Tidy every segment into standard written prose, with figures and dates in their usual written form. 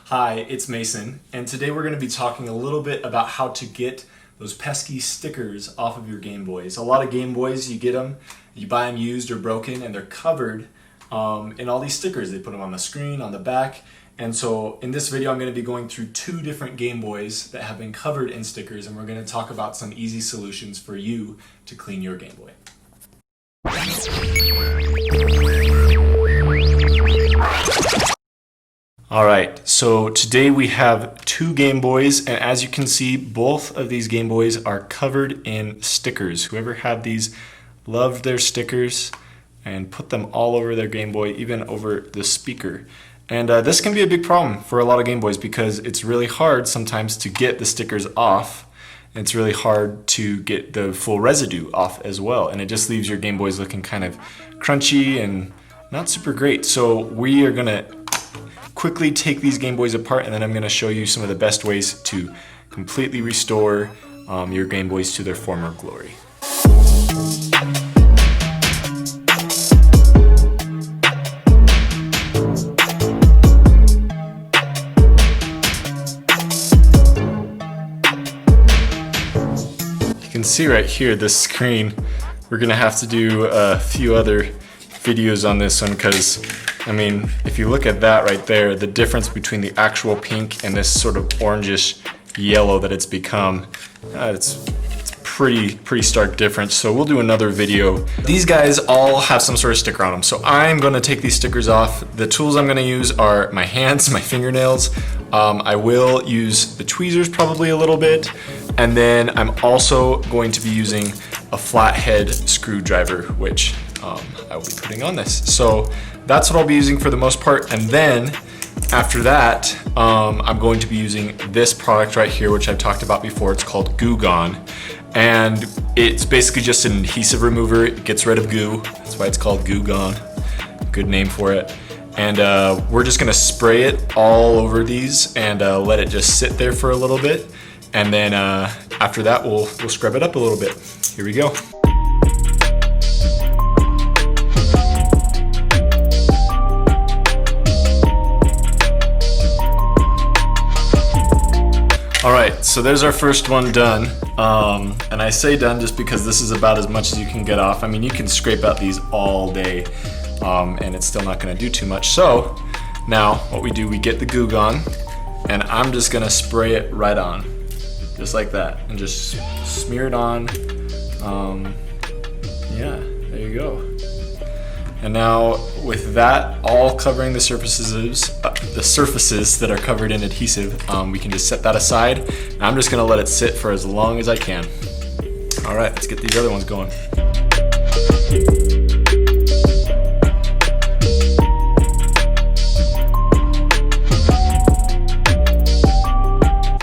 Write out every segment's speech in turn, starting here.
Hi, it's Mason, and today we're going to be talking a little bit about how to get those pesky stickers off of your Game Boys. A lot of Game Boys, you get them, you buy them used or broken, and they're covered in all these stickers. They put them on the screen, on the back, and so in this video I'm going to be going through two different Game Boys that have been covered in stickers, and we're going to talk about some easy solutions for you to clean your Game Boy. Alright, so today we have two Game Boys, and as you can see, both of these Game Boys are covered in stickers. Whoever had these loved their stickers and put them all over their Game Boy, even over the speaker. And this can be a big problem for a lot of Game Boys because it's really hard sometimes to get the stickers off. It's really hard to get the full residue off as well, and it just leaves your Game Boys looking kind of crunchy and not super great. So we are going to quickly take these Game Boys apart, and then I'm going to show you some of the best ways to completely restore your Game Boys to their former glory. You can see right here this screen. We're going to have to do a few other videos on this one because I mean, if you look at that right there, the difference between the actual pink and this sort of orangish yellow that it's become, it's pretty stark difference. So we'll do another video. These guys all have some sort of sticker on them. So I'm gonna take these stickers off. The tools I'm gonna use are my hands, my fingernails. I will use the tweezers probably a little bit. And then I'm also going to be using a flathead screwdriver, which I will be putting on this. So that's what I'll be using for the most part. And then after that, I'm going to be using this product right here, which I've talked about before. It's called Goo Gone. And it's basically just an adhesive remover. It gets rid of goo. That's why it's called Goo Gone. Good name for it. And we're just gonna spray it all over these and let it just sit there for a little bit. And then after that, we'll scrub it up a little bit. Here we go. Alright, so there's our first one done, and I say done just because this is about as much as you can get off. I mean, you can scrape out these all day, and it's still not going to do too much. So now what we do, we get the Goo Gone, and I'm just going to spray it right on, just like that, and just smear it on. Yeah, there you go. And now with that all covering the surfaces that are covered in adhesive, we can just set that aside. And I'm just gonna let it sit for as long as I can. All right, let's get these other ones going.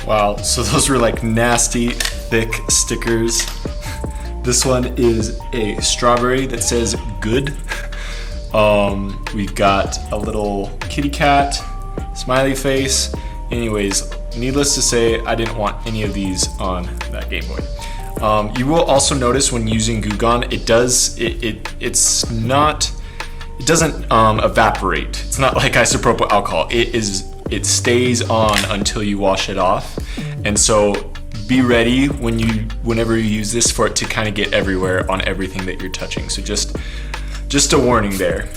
Wow, so those were like nasty, thick stickers. This one is a strawberry that says good. We've got a little kitty cat, smiley face. Anyways, needless to say, I didn't want any of these on that Game Boy. You will also notice when using Goo Gone, it doesn't evaporate. It's not like isopropyl alcohol. It stays on until you wash it off. And so be ready whenever you use this for it to kind of get everywhere on everything that you're touching. So just a warning there.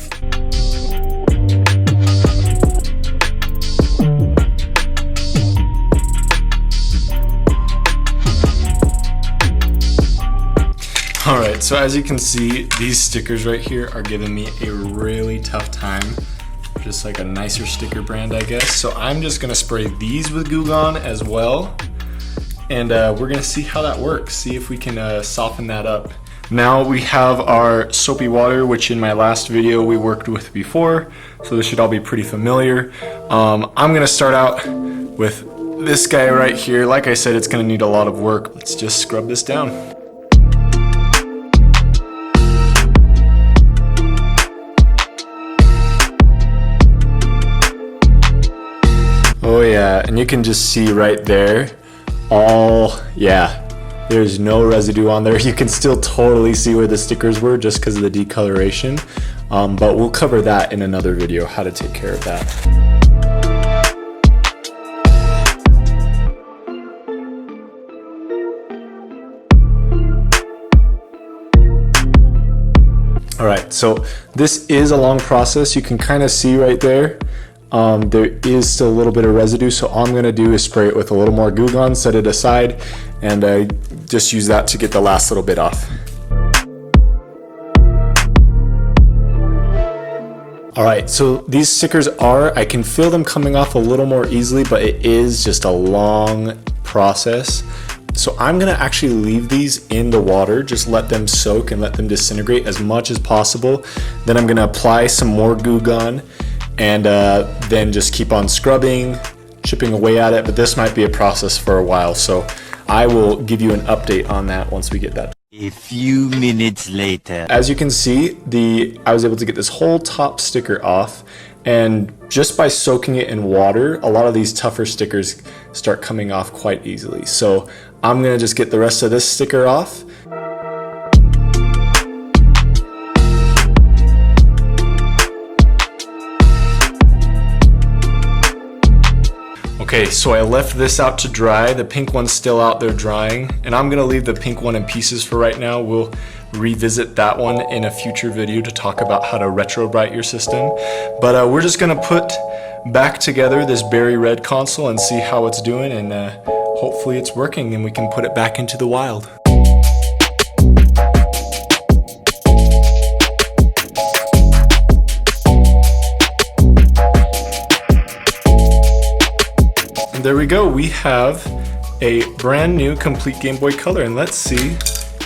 Alright, so as you can see, these stickers right here are giving me a really tough time. Just like a nicer sticker brand, I guess. So I'm just gonna spray these with Goo Gone as well. And we're gonna see how that works. See if we can soften that up. Now we have our soapy water, which in my last video we worked with before, so this should all be pretty familiar. I'm gonna start out with this guy right here. Like I said, it's gonna need a lot of work. Let's just scrub this down. Oh yeah, and you can just see right there, there's no residue on there. You can still totally see where the stickers were just because of the decoloration, but we'll cover that in another video, how to take care of that. All right, so this is a long process. You can kind of see right there, there is still a little bit of residue. So all I'm gonna do is spray it with a little more Goo Gone, set it aside, and just use that to get the last little bit off. All right, so these stickers I can feel them coming off a little more easily, but it is just a long process. So I'm gonna actually leave these in the water, just let them soak and let them disintegrate as much as possible. Then I'm gonna apply some more Goo Gone and then just keep on scrubbing, chipping away at it, but this might be a process for a while. So I will give you an update on that once we get that. A few minutes later. As you can see, I was able to get this whole top sticker off, and just by soaking it in water, a lot of these tougher stickers start coming off quite easily. So I'm gonna just get the rest of this sticker off. Okay, so I left this out to dry. The pink one's still out there drying, and I'm gonna leave the pink one in pieces for right now. We'll revisit that one in a future video to talk about how to retro bright your system. But we're just gonna put back together this berry red console and see how it's doing, and hopefully it's working and we can put it back into the wild. There we go, we have a brand new complete Game Boy Color, and let's see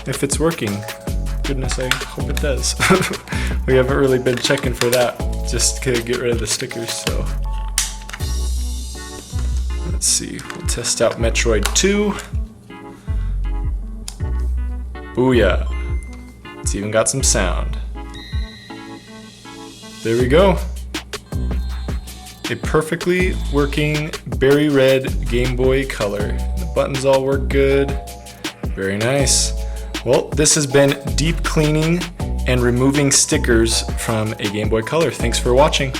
if it's working. Goodness, I hope it does. We haven't really been checking for that, just to get rid of the stickers, so. Let's see, we'll test out Metroid 2. Booyah, it's even got some sound. There we go. A perfectly working berry red Game Boy Color. The buttons all work good. Very nice. Well, this has been deep cleaning and removing stickers from a Game Boy Color. Thanks for watching.